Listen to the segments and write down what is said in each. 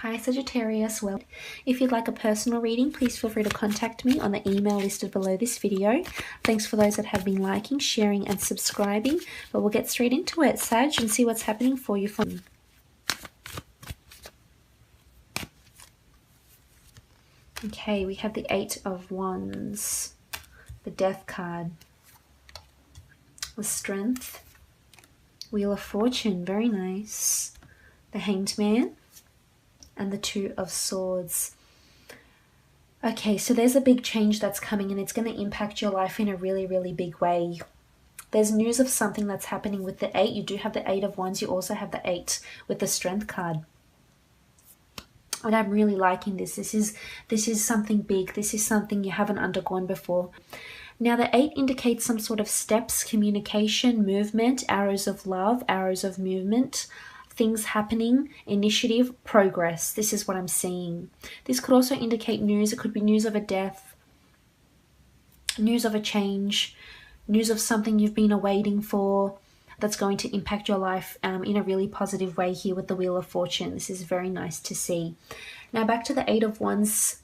Hi Sagittarius, well, if you'd like a personal reading, please feel free to contact me on the email listed below this video. Thanks for those that have been liking, sharing and subscribing, but we'll get straight into it, Sag, and see what's happening for you. Okay, we have the Eight of Wands, the Death card, the Strength, Wheel of Fortune, very nice, the Hanged Man, and the Two of Swords. Okay, so there's a big change that's coming and it's going to impact your life in a really, really big way. There's news of something that's happening with the 8. You do have the 8 of Wands. You also have the 8 with the Strength card. And I'm really liking this. This is something big. This is something you haven't undergone before. Now, the 8 indicates some sort of steps, communication, movement, arrows of love, arrows of movement, things happening, initiative, progress. This is what I'm seeing. This could also indicate news. It could be news of a death, news of a change, news of something you've been awaiting for that's going to impact your life in a really positive way here with the Wheel of Fortune. This is very nice to see. Now back to the 8 of Wands.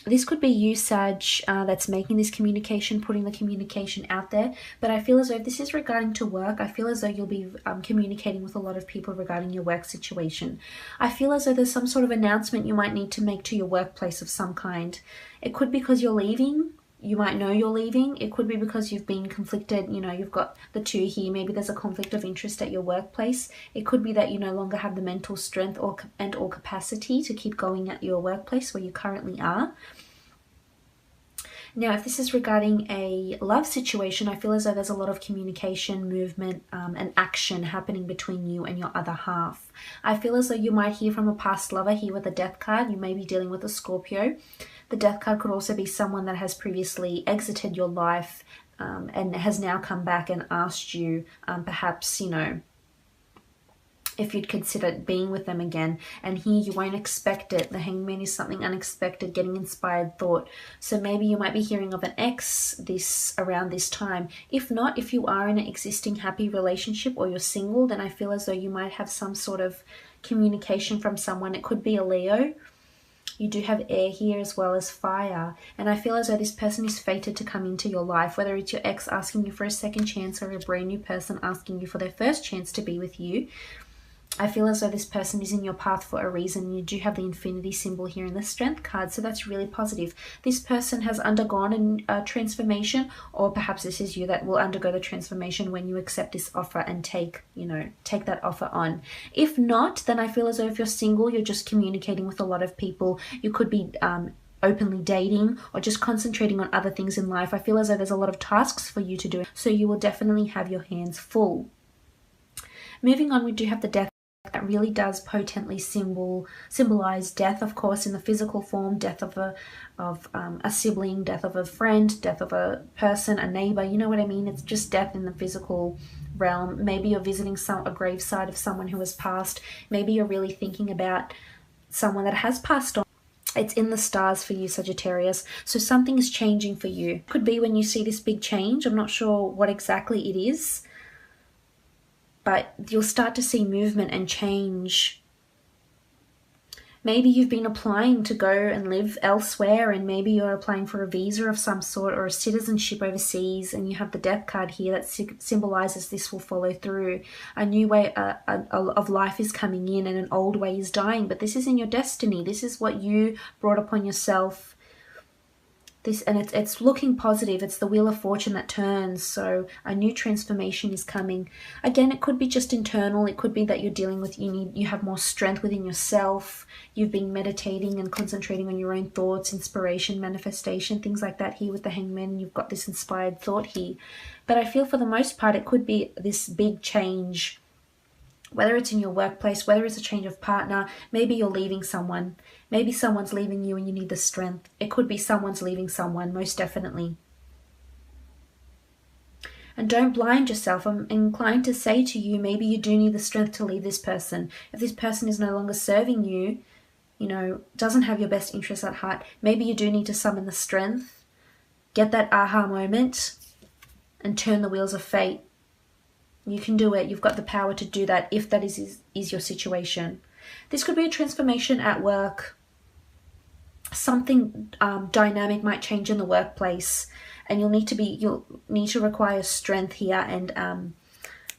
This could be you, Sag, that's making this communication, putting the communication out there. But I feel as though if this is regarding to work, I feel as though you'll be communicating with a lot of people regarding your work situation. I feel as though there's some sort of announcement you might need to make to your workplace of some kind. It could be because you're leaving. You might know you're leaving. It could be because you've been conflicted. You know, you've got the 2 here. Maybe there's a conflict of interest at your workplace. It could be that you no longer have the mental strength or capacity to keep going at your workplace where you currently are. Now, if this is regarding a love situation, I feel as though there's a lot of communication, movement, and action happening between you and your other half. I feel as though you might hear from a past lover here with the Death card. You may be dealing with a Scorpio. The Death card could also be someone that has previously exited your life and has now come back and asked you, perhaps, you know, if you'd consider being with them again. And here you won't expect it. The Hangman is something unexpected, getting inspired thought. So maybe you might be hearing of an ex around this time. If not, if you are in an existing happy relationship or you're single, then I feel as though you might have some sort of communication from someone. It could be a Leo. You do have air here as well as fire. And I feel as though this person is fated to come into your life, whether it's your ex asking you for a second chance or a brand new person asking you for their first chance to be with you. I feel as though this person is in your path for a reason. You do have the infinity symbol here in the Strength card, so that's really positive. This person has undergone a transformation, or perhaps this is you that will undergo the transformation when you accept this offer and take that offer on. If not, then I feel as though if you're single, you're just communicating with a lot of people. You could be openly dating or just concentrating on other things in life. I feel as though there's a lot of tasks for you to do, so you will definitely have your hands full. Moving on, we do have the Death. That really does potently symbolize death, of course, in the physical form, death of a sibling, death of a friend, death of a person, a neighbor. You know what I mean? It's just death in the physical realm. Maybe you're visiting a graveside of someone who has passed. Maybe you're really thinking about someone that has passed on. It's in the stars for you, Sagittarius. So something is changing for you. Could be when you see this big change. I'm not sure what exactly it is, but you'll start to see movement and change. Maybe you've been applying to go and live elsewhere, and maybe you're applying for a visa of some sort or a citizenship overseas, and you have the Death card here that symbolizes this will follow through. A new way of life is coming in and an old way is dying, but this is in your destiny. This is what you brought upon yourself. It's looking positive. It's the Wheel of Fortune that turns, so a new transformation is coming. Again, it could be just internal. It could be that you're dealing with, you have more strength within yourself. You've been meditating and concentrating on your own thoughts, inspiration, manifestation, things like that here with the Hangman. You've got this inspired thought here. But I feel for the most part, it could be this big change, whether it's in your workplace, whether it's a change of partner. Maybe you're leaving someone. Maybe someone's leaving you and you need the strength. It could be someone's leaving someone, most definitely. And don't blind yourself. I'm inclined to say to you, maybe you do need the strength to leave this person. If this person is no longer serving you, doesn't have your best interests at heart, maybe you do need to summon the strength, get that aha moment, and turn the wheels of fate. You can do it. You've got the power to do that if that is your situation. This could be a transformation at work. Something dynamic might change in the workplace, and you'll need to require strength here and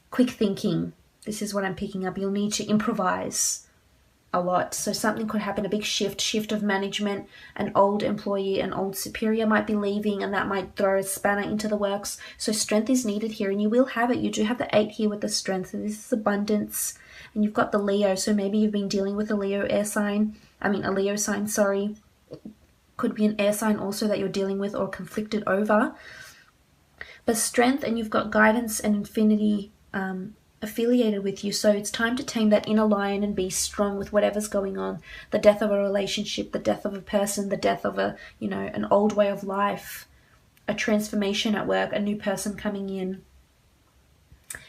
quick thinking. This is what I'm picking up. You'll need to improvise a lot. So something could happen, a big shift of management. An old employee, an old superior might be leaving, and that might throw a spanner into the works. So strength is needed here, and you will have it. You do have the 8 here with the strength. So this is abundance, and you've got the Leo. So maybe you've been dealing with a Leo sign, sorry. Could be an air sign also that you're dealing with or conflicted over. But strength, and you've got guidance and infinity affiliated with you. So it's time to tame that inner lion and be strong with whatever's going on. The death of a relationship, the death of a person, the death of a, an old way of life, a transformation at work, a new person coming in.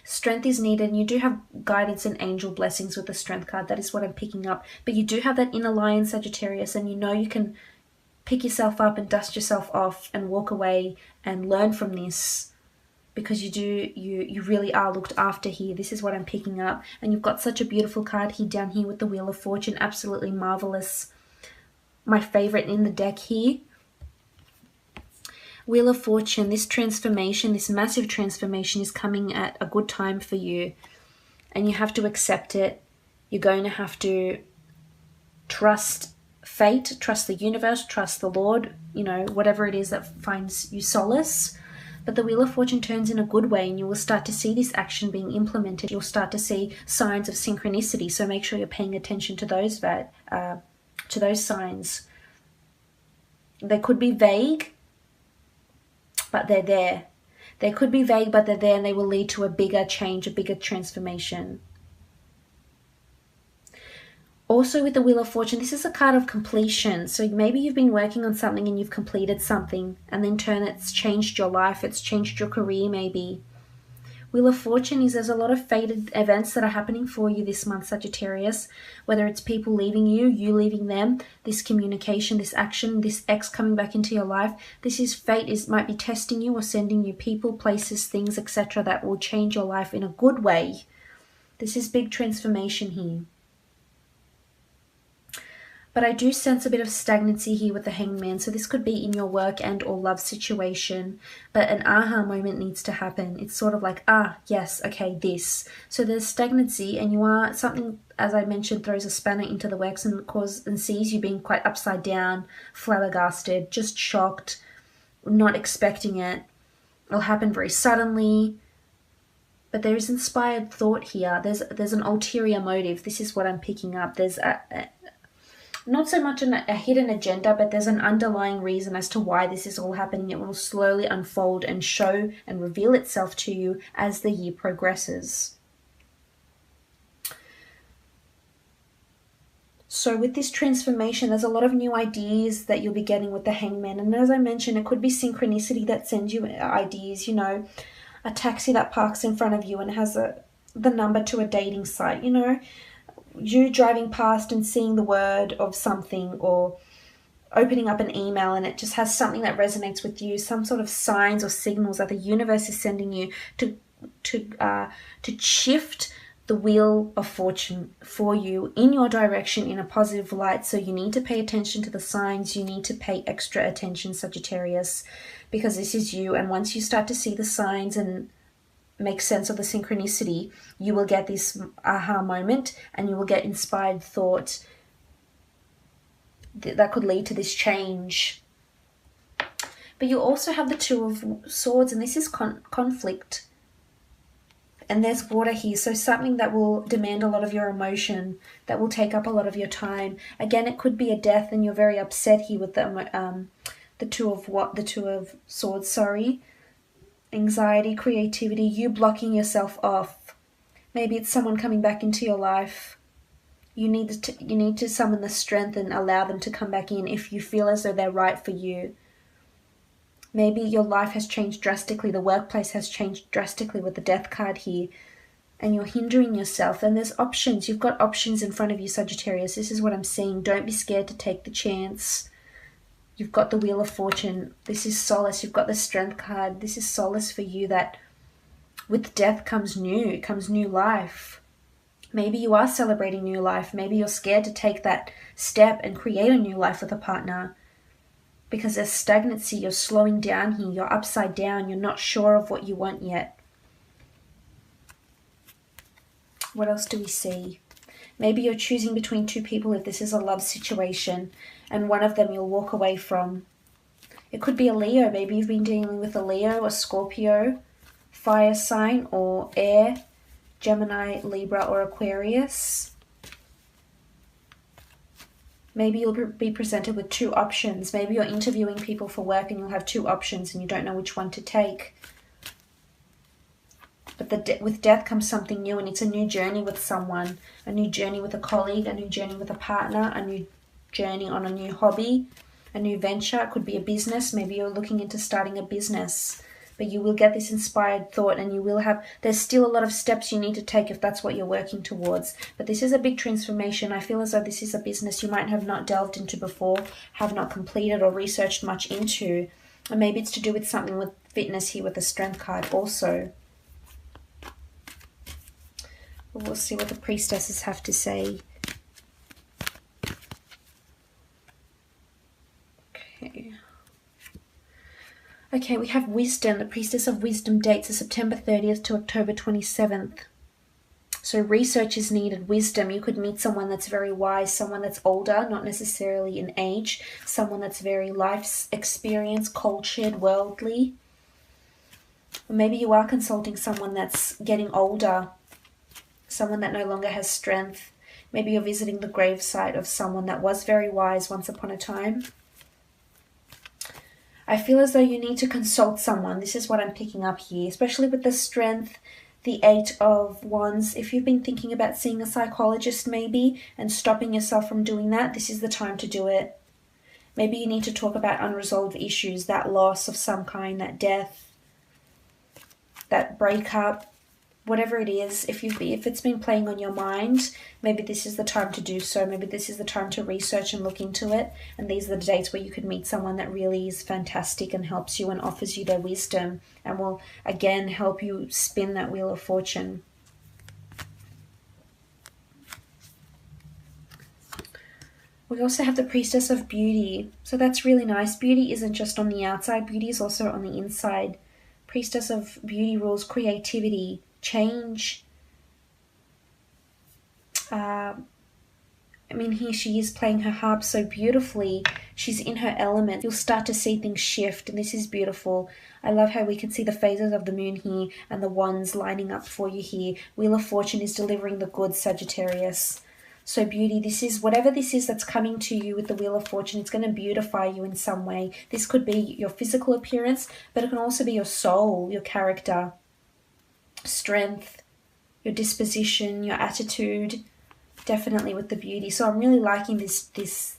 Strength is needed, and you do have guidance and angel blessings with the strength card. That is what I'm picking up. But you do have that inner lion, Sagittarius, and you can pick yourself up and dust yourself off and walk away and learn from this, because you really are looked after here. This is what I'm picking up. And you've got such a beautiful card here down here with the Wheel of Fortune. Absolutely marvelous. My favorite in the deck here. Wheel of Fortune, this transformation, this massive transformation is coming at a good time for you. And you have to accept it. You're going to have to trust fate, trust the universe, trust the Lord, whatever it is that finds you solace. But the Wheel of Fortune turns in a good way, and you will start to see this action being implemented. You'll start to see signs of synchronicity. So make sure you're paying attention to those signs. They could be vague, but they're there. They could be vague, but they're there, and they will lead to a bigger change, a bigger transformation. Also with the Wheel of Fortune, this is a card of completion. So maybe you've been working on something and you've completed something, and then it's changed your life, it's changed your career maybe. Wheel of Fortune is there's a lot of fated events that are happening for you this month, Sagittarius. Whether it's people leaving you, you leaving them, this communication, this action, this ex coming back into your life. This is fate, might be testing you or sending you people, places, things, etc. that will change your life in a good way. This is big transformation here. But I do sense a bit of stagnancy here with the Hangman. So this could be in your work and or love situation. But an aha moment needs to happen. It's sort of like, yes, okay, this. So there's stagnancy, and something, as I mentioned, throws a spanner into the works and sees you being quite upside down, flabbergasted, just shocked, not expecting it. It'll happen very suddenly. But there is inspired thought here. There's an ulterior motive. This is what I'm picking up. There's not so much a hidden agenda, but there's an underlying reason as to why this is all happening. It will slowly unfold and show and reveal itself to you as the year progresses. So with this transformation, there's a lot of new ideas that you'll be getting with the Hangman. And as I mentioned, it could be synchronicity that sends you ideas, a taxi that parks in front of you and has the number to a dating site, you driving past and seeing the word of something, or opening up an email and it just has something that resonates with you, some sort of signs or signals that the universe is sending you to shift the Wheel of Fortune for you in your direction in a positive light. So you need to pay attention to the signs. You need to pay extra attention, Sagittarius, because this is you. And once you start to see the signs and make sense of the synchronicity, you will get this aha moment, and you will get inspired thought that could lead to this change. But you also have the Two of Swords, and this is conflict. And there's water here, so something that will demand a lot of your emotion, that will take up a lot of your time. Again, it could be a death, and you're very upset here with the Two of Swords, sorry. Anxiety, creativity, you blocking yourself off. Maybe it's someone coming back into your life. You need to summon the strength and allow them to come back in if you feel as though they're right for you. Maybe your life has changed drastically. The workplace has changed drastically with the Death card here, and you're hindering yourself. And there's options. You've got options in front of you, Sagittarius. This is what I'm seeing. Don't be scared to take the chance. You've got the Wheel of Fortune. This is solace. You've got the Strength card. This is solace for you, that with death comes new life. Maybe you are celebrating new life. Maybe you're scared to take that step and create a new life with a partner because there's stagnancy. You're slowing down here. You're upside down. You're not sure of what you want yet. What else do we see? Maybe you're choosing between two people if this is a love situation, and one of them you'll walk away from. It could be a Leo. Maybe you've been dealing with a Leo, a Scorpio, fire sign, or air, Gemini, Libra, or Aquarius. Maybe you'll be presented with two options. Maybe you're interviewing people for work and you'll have two options and you don't know which one to take. But with death comes something new, and it's a new journey with someone, a new journey with a colleague, a new journey with a partner, a new journey on a new hobby, a new venture. It could be a business. Maybe you're looking into starting a business, but you will get this inspired thought, and you will have, there's still a lot of steps you need to take if that's what you're working towards. But this is a big transformation. I feel as though this is a business you might have not delved into before, have not completed or researched much into. And maybe it's to do with something with fitness here with the Strength card also. We'll see what the priestesses have to say. Okay, we have wisdom. The priestess of wisdom dates are September 30th to October 27th. So research is needed, wisdom. You could meet someone that's very wise, someone that's older, not necessarily in age, someone that's very life experience, cultured, worldly. Or maybe you are consulting someone that's getting older, someone that no longer has strength. Maybe you're visiting the gravesite of someone that was very wise once upon a time. I feel as though you need to consult someone. This is what I'm picking up here, especially with the Strength, the 8 of Wands. If you've been thinking about seeing a psychologist maybe and stopping yourself from doing that, this is the time to do it. Maybe you need to talk about unresolved issues, that loss of some kind, that death, that breakup. Whatever it is, if it's been playing on your mind, maybe this is the time to do so. Maybe this is the time to research and look into it. And these are the dates where you could meet someone that really is fantastic and helps you and offers you their wisdom and will, again, help you spin that wheel of fortune. We also have the Priestess of Beauty. So that's really nice. Beauty isn't just on the outside. Beauty is also on the inside. Priestess of Beauty rules creativity, change. I mean, here she is playing her harp so beautifully. She's in her element. You'll start to see things shift, and this is beautiful. I love how we can see the phases of the moon here and the wands lining up for you here. Wheel of Fortune is delivering the goods, Sagittarius. So beauty, this is whatever this is that's coming to you with the Wheel of Fortune. It's going to beautify you in some way. This could be your physical appearance, but it can also be your soul, your character, strength, your disposition, your attitude. Definitely with the beauty. So I'm really liking this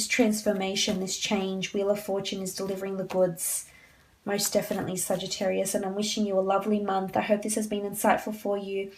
transformation, this change. Wheel of Fortune is delivering the goods. Most definitely, Sagittarius, and I'm wishing you a lovely month. I hope this has been insightful for you.